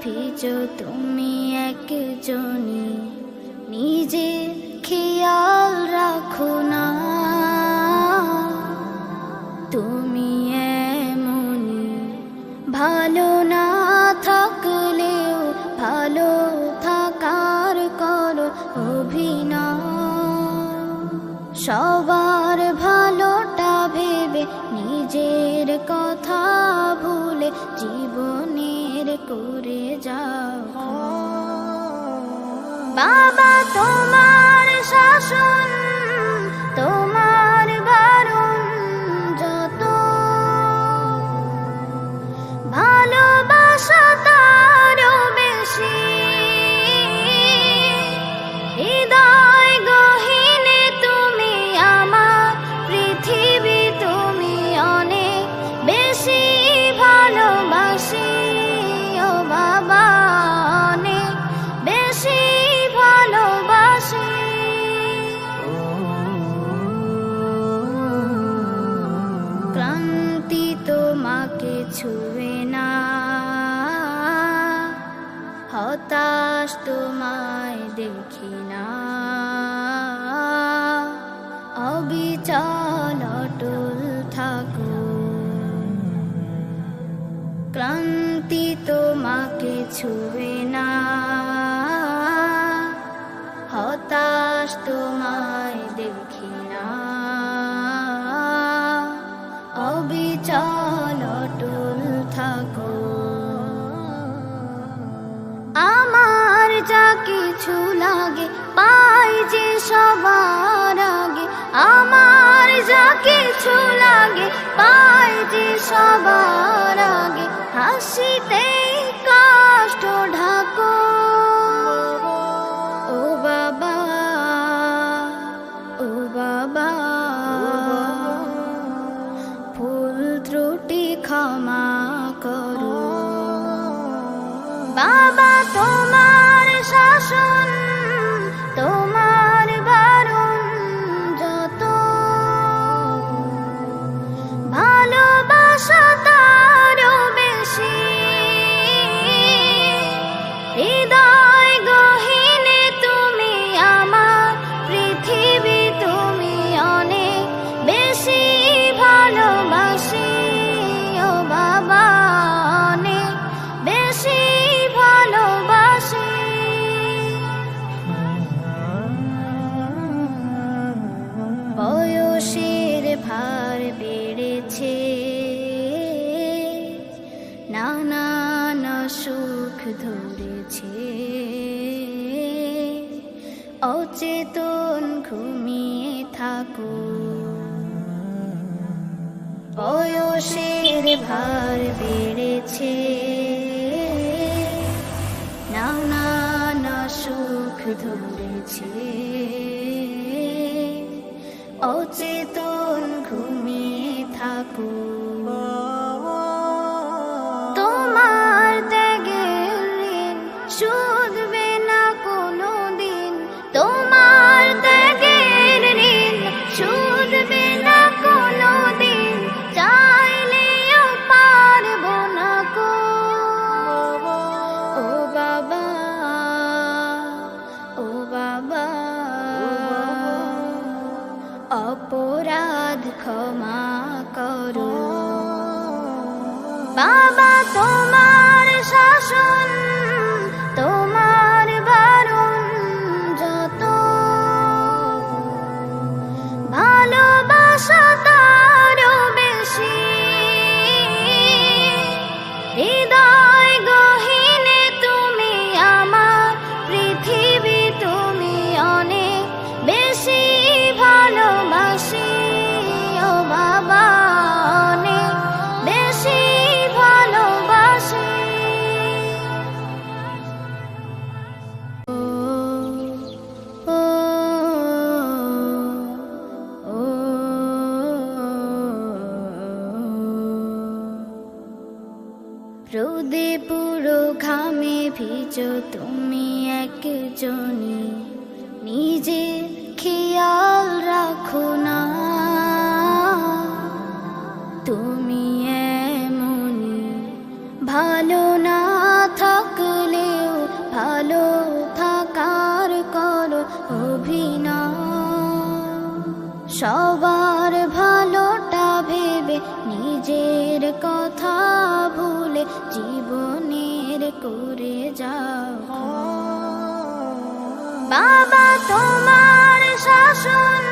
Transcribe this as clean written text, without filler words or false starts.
ভিজো তুমি একজনই, নিজের খেয়াল রাখো না। তুমি এমনই, ভালো না থাকলেও ভালো থাকার করো অভিনয়। সবার ভালোটা ভেবে নিজের কথা ভুলে জীবনের করে যাও। বাবা তোমার শাসন, তোমার বারণ যত, ভালোবাসা তারও বেশি। হৃদয় গহীনে তুমি আমার পৃথিবী, তুমি অনেক বেশি ভালোবাসি। ও বাবা অনেক বেশি ভালোবাসি। ক্লান্তি তোমাকে ছুঁয়ে না, হতাশ তোমায় দেখি না। অবিচল অটল থাকো, ক্লান্তি তোমাকে ছুঁয়ে না। হতাশ তোমায় দেখি না। অবিচল অটল থাকো। আমার যা কিছু লাগে পাই যে সবার আগে, আমার যা কিছু লাগে পাই যে সবার আগে। হাসিতে কষ্ট ঢাকো ও বাবা, ও বাবা। ভুল ত্রুটি ক্ষমা করো। বাবা তোমার শাসন, তোমার বারণ যত, ভালোবাসা তারও বেশি। হৃদয় গহীনে তুমি আমার পৃথিবী, তুমি অনেক বেশি ভালোবাসি। ও বাবা অনেক বেশি ভালোবাসি। বয়সের ভার বেড়েছে, নানান সুখ ধরেছে। অচেতন ঘুমিয়ে থাকো, বয়সের ভার বেড়েছে। নানান সুখ ধরেছে। অচেতন ঘুমিয়ে থাকো। তোমার ত্যাগের ঋণ শুধবে না কোনো দিন। তোমার ত্যাগের ঋণ শুধবে না কোনো দিন। চাইলেও পারবো না কো ও বাবা, ও বাবা। অপরাধ ক্ষমা করো। বাবা তোমার শাসন, তোমার বারণ যত, ভালোবাসা তারও বেশি। হৃদয় গহীনে তুমি আমার পৃথিবী, তুমি অনেক বেশি ভালোবাসি। ও বাবা অনেক বেশি ভালোবাসি। রোদে পুরো ঘামে ভিজো তুমি একজনই, নিজের খেয়াল রাখো না। তুমি এমনই, ভালো না থাকলে সবার ভালোটা ভেবে নিজের কথা ভুলে জীবনের করে যাও। বাবা তোমার শাসন